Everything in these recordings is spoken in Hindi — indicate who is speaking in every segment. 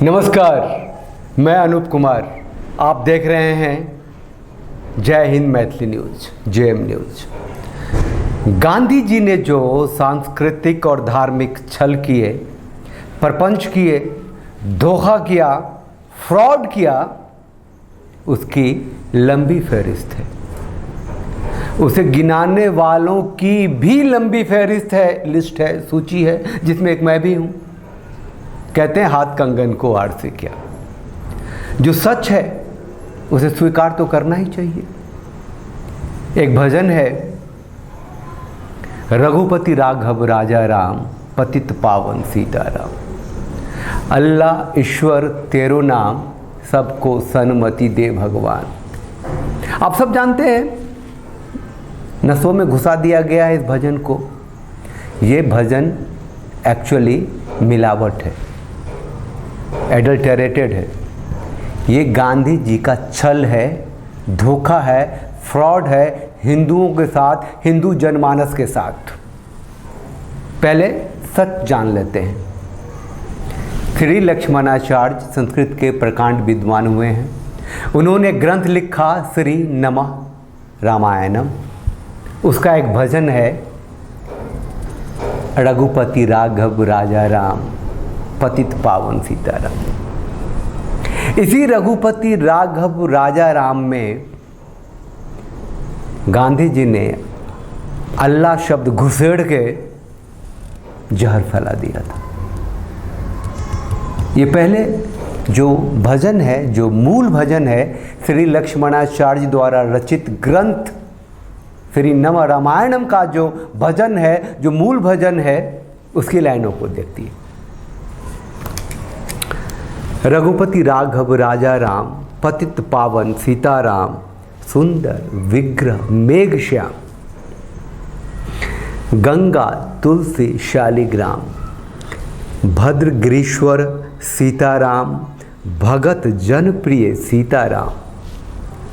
Speaker 1: नमस्कार, मैं अनूप कुमार। आप देख रहे हैं Jai Hind Maithili news, JM news. Gandhi ji ने जो सांस्कृतिक और धार्मिक छल किए, प्रपंच किए, धोखा किया, फ्रॉड किया, उसकी लंबी फहरिस्त है। उसे गिनाने वालों की भी लंबी फहरिस्त है, लिस्ट है, सूची है, जिसमें एक मैं भी हूं। कहते हैं हाथ कंगन को आड़ से क्या। जो सच है उसे स्वीकार तो करना ही चाहिए। एक भजन है, रघुपति राघव राजा राम, पतित पावन सीताराम। अल्लाह ईश्वर तेरो नाम, सबको सन्मति दे भगवान। आप सब जानते हैं, नसों में घुसा दिया गया है इस भजन को। ये भजन एक्चुअली मिलावट है, एडल्टरेटेड है। ये गांधी जी का छल है, धोखा है, फ्रॉड है, हिंदुओं के साथ, हिंदू जनमानस के साथ। पहले सच जान लेते हैं। श्री लक्ष्मणाचार्य संस्कृत के प्रकांड विद्वान हुए हैं। उन्होंने ग्रंथ लिखा श्री नमः रामायणम। उसका एक भजन है, रघुपति राघव राजा राम, पतित पावन सीताराम। इसी रघुपति राघव राजा राम में गांधी जी ने अल्लाह शब्द घुसेड़ के जहर फैला दिया था। ये पहले जो भजन है, जो मूल भजन है, श्री लक्ष्मणाचार्य द्वारा रचित ग्रंथ श्री नमः रामायणम का जो भजन है, जो मूल भजन है, उसकी लाइनों को देखती है। रघुपति राघव राजा राम, पतित पावन सीताराम, सुंदर विग्रह मेघ श्याम, गंगा तुलसी शालिग्राम, भद्र गिरीश्वर सीताराम, भगत जनप्रिय सीताराम,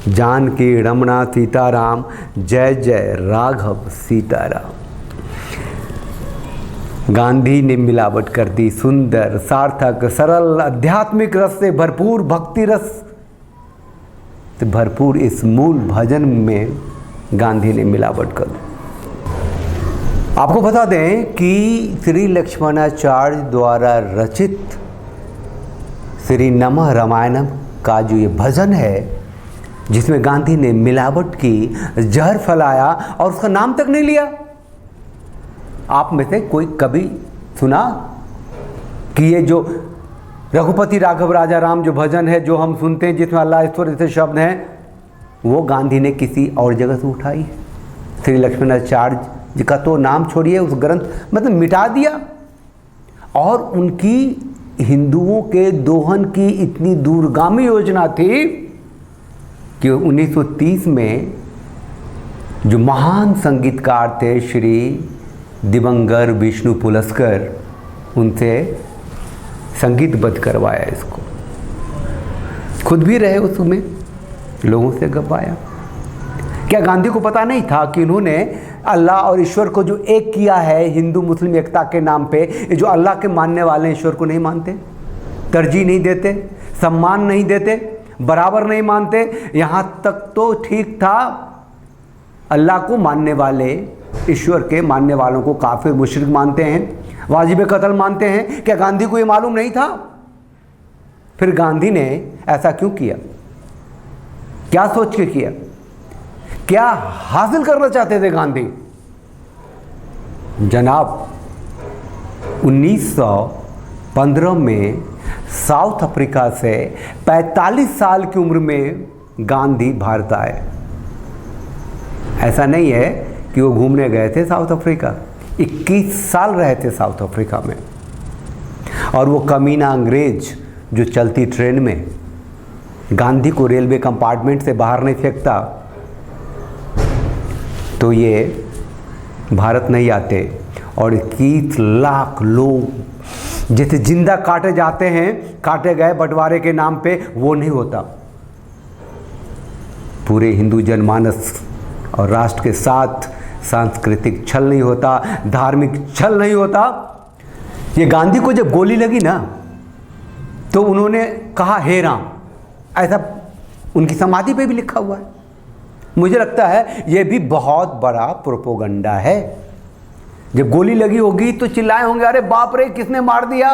Speaker 1: जानकी रमणा सीताराम, जय जय राघव सीताराम। गांधी ने मिलावट कर दी। सुंदर, सार्थक, सरल, आध्यात्मिक रस से भरपूर, भक्ति रस से भरपूर इस मूल भजन में गांधी ने मिलावट कर दी। आपको बता दें कि श्री लक्ष्मणाचार्य द्वारा रचित श्री नमः रामायणम का जो ये भजन है, जिसमें गांधी ने मिलावट की, जहर फैलाया और उसका नाम तक नहीं लिया। आप में से कोई कभी सुना कि ये जो रघुपति राघव राजा राम जो भजन है, जो हम सुनते हैं, जिसमें अल्लाह ईश्वर जैसे शब्द हैं, वो गांधी ने किसी और जगह से उठाई है? श्री लक्ष्मणाचार्य जी का तो नाम छोड़िए, उस ग्रंथ मतलब मिटा दिया। और उनकी हिंदुओं के दोहन की इतनी दूरगामी योजना थी कि 1930 में जो महान संगीतकार थे श्री दिवंगर विष्णु पुलस्कर, उनसे संगीतबद्ध करवाया इसको। खुद भी रहे उसमें, लोगों से गवाया। क्या गांधी को पता नहीं था कि इन्होंने अल्लाह और ईश्वर को जो एक किया है हिंदू मुस्लिम एकता के नाम पे, ये जो अल्लाह के मानने वाले ईश्वर को नहीं मानते, तरजीह नहीं देते, सम्मान नहीं देते, बराबर नहीं मानते। यहाँ तक तो ठीक था, अल्लाह को मानने वाले, ईश्वर के मानने वालों को काफिर मुशरिक मानते हैं, वाजिब कत्ल मानते हैं। क्या गांधी को ये मालूम नहीं था? फिर गांधी ने ऐसा क्यों किया? क्या सोच के किया? क्या हासिल करना चाहते थे गांधी? जनाब, 1915 में साउथ अफ्रीका से 45 साल की उम्र में गांधी भारत आए। ऐसा नहीं है कि वो घूमने गए थे साउथ अफ्रीका। 21 साल रहे थे साउथ अफ्रीका में। और वो कमीना अंग्रेज जो चलती ट्रेन में गांधी को रेलवे कंपार्टमेंट से बाहर नहीं फेंकता, तो ये भारत नहीं आते। और 21 लाख लोग जैसे जिंदा काटे जाते हैं, काटे गए बंटवारे के नाम पे, वो नहीं होता। पूरे हिंदू जनमानस और राष्ट्र के साथ सांस्कृतिक छल नहीं होता, धार्मिक छल नहीं होता। ये गांधी को जब गोली लगी ना, तो उन्होंने कहा हे राम, ऐसा उनकी समाधि पे भी लिखा हुआ है। मुझे लगता है ये भी बहुत बड़ा प्रोपोगंडा है। जब गोली लगी होगी तो चिल्लाए होंगे, अरे बाप रे किसने मार दिया।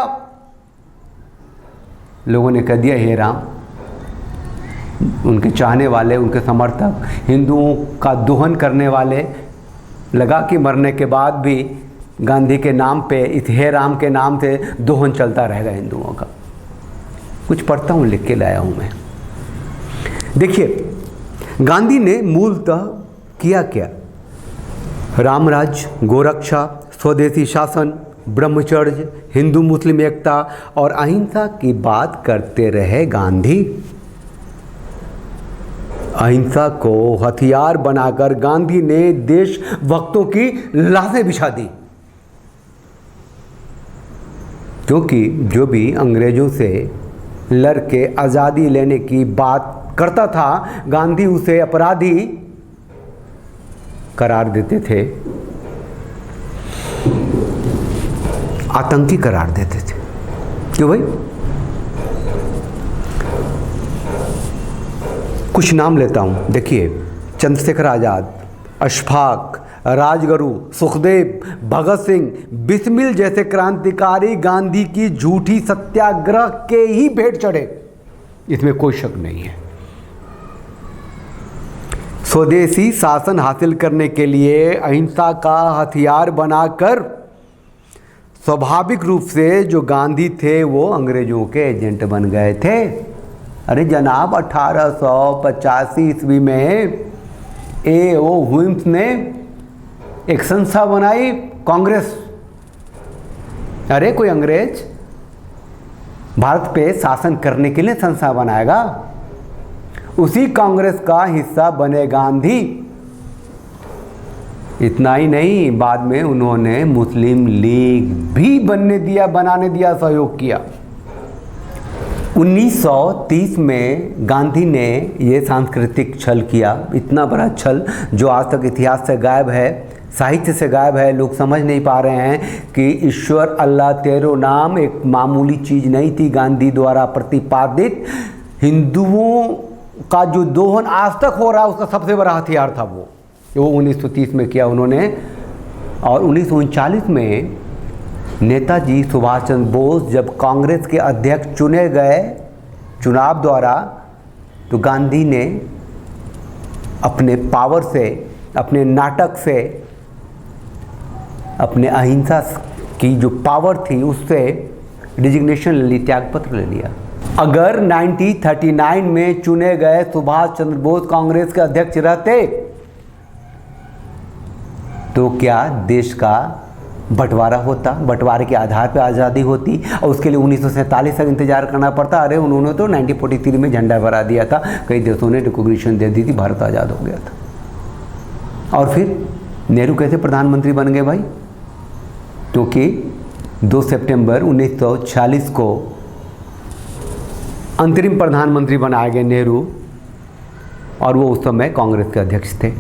Speaker 1: लोगों ने कह दिया हे राम। उनके चाहने वाले, उनके समर्थक, हिंदुओं का दोहन करने वाले, लगा कि मरने के बाद भी गांधी के नाम पे, इस हे राम के नाम से दोहन चलता रहेगा हिंदुओं का। कुछ पढ़ता हूँ, लिख के लाया हूँ मैं। देखिए गांधी ने मूलतः किया क्या? रामराज्य, गोरक्षा, स्वदेशी शासन, ब्रह्मचर्य, हिंदू मुस्लिम एकता और अहिंसा की बात करते रहे गांधी। अहिंसा को हथियार बनाकर गांधी ने देशभक्तों की लाशें बिछा दी, क्योंकि जो भी अंग्रेजों से लड़ के आज़ादी लेने की बात करता था गांधी उसे अपराधी करार देते थे, आतंकी करार देते थे। क्यों भाई? कुछ नाम लेता हूं, देखिए चंद्रशेखर आज़ाद, अशफाक, राजगुरु, सुखदेव, भगत सिंह, बिस्मिल जैसे क्रांतिकारी गांधी की झूठी सत्याग्रह के ही भेंट चढ़े, इसमें कोई शक नहीं है। स्वदेशी शासन हासिल करने के लिए अहिंसा का हथियार बनाकर स्वाभाविक रूप से जो गांधी थे वो अंग्रेजों के एजेंट बन गए थे। अरे जनाब 1885 ईस्वी में A.O. हुइम्स ने एक संस्था बनाई, कांग्रेस। अरे कोई अंग्रेज भारत पे शासन करने के लिए संस्था बनाएगा? उसी कांग्रेस का हिस्सा बने गांधी। इतना ही नहीं, बाद में उन्होंने मुस्लिम लीग भी बनाने दिया, सहयोग किया। 1930 में गांधी ने ये सांस्कृतिक छल किया, इतना बड़ा छल जो आज तक इतिहास से गायब है, साहित्य से गायब है। लोग समझ नहीं पा रहे हैं कि ईश्वर अल्लाह तेरो नाम एक मामूली चीज़ नहीं थी। गांधी द्वारा प्रतिपादित हिंदुओं का जो दोहन आज तक हो रहा है उसका सबसे बड़ा हथियार था वो 1930 में किया उन्होंने। और 1939 में नेताजी सुभाष चंद्र बोस जब कांग्रेस के अध्यक्ष चुने गए चुनाव द्वारा, तो गांधी ने अपने पावर से, अपने नाटक से, अपने अहिंसा की जो पावर थी उससे रिजिग्नेशन ले ली, त्यागपत्र ले लिया। अगर 1939 में चुने गए सुभाष चंद्र बोस कांग्रेस के अध्यक्ष रहते तो क्या देश का बंटवारा होता, बंटवारे के आधार पर आज़ादी होती, और उसके लिए 1947 तक इंतजार करना पड़ता। अरे उन्होंने तो 1943 में झंडा फहरा दिया था, कई देशों ने रिकॉग्निशन दे दी थी, भारत आज़ाद हो गया था। और फिर नेहरू कैसे प्रधानमंत्री बन गए भाई? क्योंकि 2 सितंबर 1946 को अंतरिम प्रधानमंत्री बनाए गए नेहरू, और वो उस समय कांग्रेस के अध्यक्ष थे।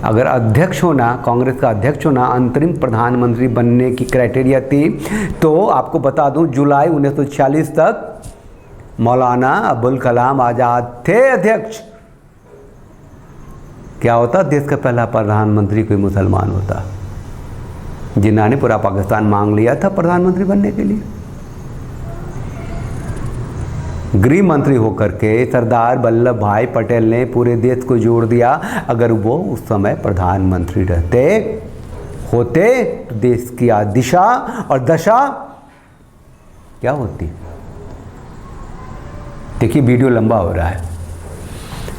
Speaker 1: अगर अध्यक्ष होना, कांग्रेस का अध्यक्ष होना अंतरिम प्रधानमंत्री बनने की क्राइटेरिया थी, तो आपको बता दूं जुलाई 1946 तक मौलाना अबुल कलाम आज़ाद थे अध्यक्ष। क्या होता? देश का पहला प्रधानमंत्री कोई मुसलमान होता, जिन्होंने पूरा पाकिस्तान मांग लिया था प्रधानमंत्री बनने के लिए। गृह मंत्री होकर के सरदार वल्लभ भाई पटेल ने पूरे देश को जोड़ दिया। अगर वो उस समय प्रधानमंत्री होते तो देश की दिशा और दशा क्या होती? देखिए वीडियो लंबा हो रहा है।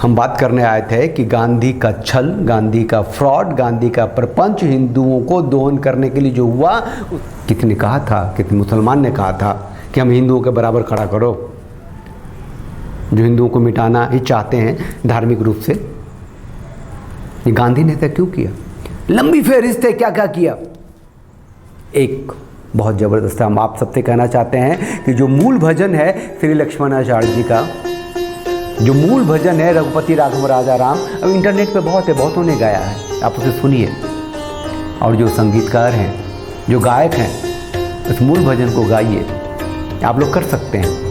Speaker 1: हम बात करने आए थे कि गांधी का छल, गांधी का फ्रॉड, गांधी का प्रपंच हिंदुओं को दोहन करने के लिए जो हुआ, किसी ने कहा था, किसी मुसलमान ने कहा था कि हम हिंदुओं के बराबर खड़ा करो, जो हिंदुओं को मिटाना ही चाहते हैं धार्मिक रूप से। ये गांधी ने ऐसा क्यों किया? लंबी फहरिस्त है क्या क्या किया। एक बहुत ज़बरदस्त, हम आप सबसे कहना चाहते हैं कि जो मूल भजन है श्री लक्ष्मणाचार्य जी का, जो मूल भजन है रघुपति राघव राजा राम, अब इंटरनेट पे बहुत है, बहुतों ने गाया है, आप उसे सुनिए। और जो संगीतकार हैं, जो गायक हैं, उस मूल भजन को गाइए। आप लोग कर सकते हैं।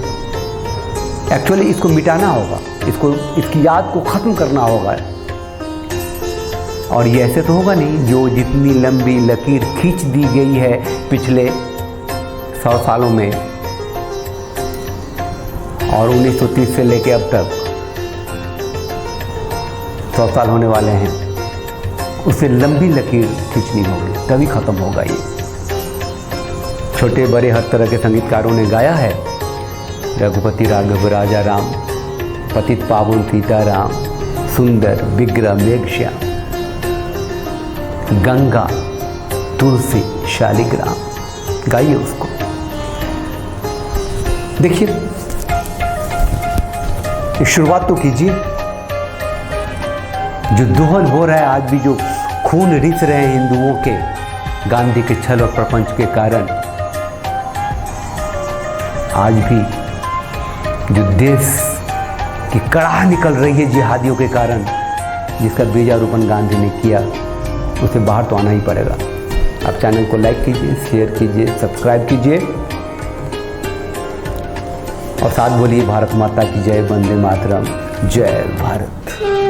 Speaker 1: एक्चुअली इसको मिटाना होगा, इसकी याद को ख़त्म करना होगा। और ये ऐसे तो होगा नहीं, जो जितनी लंबी लकीर खींच दी गई है पिछले 100 सालों में और 1930 से लेके अब तक 100 साल होने वाले हैं, उससे लंबी लकीर खींचनी होगी, तभी ख़त्म होगा ये। छोटे बड़े हर तरह के संगीतकारों ने गाया है, रघुपति राघव राजा राम, पतित पावन सीताराम, सुंदर विग्रह मेघश्याम, गंगा तुलसी शालिग्राम, गाइए उसको। देखिए, शुरुआत तो कीजिए। जो दोहन हो रहा है आज भी, जो खून रिस रहे हैं हिंदुओं के गांधी के छल और प्रपंच के कारण, आज भी जो देश की कड़ाह निकल रही है जिहादियों के कारण, जिसका बीजारोपण गांधी ने किया, उसे बाहर तो आना ही पड़ेगा। आप चैनल को लाइक कीजिए, शेयर कीजिए, सब्सक्राइब कीजिए और साथ बोलिए भारत माता की जय, वंदे मातरम, जय भारत।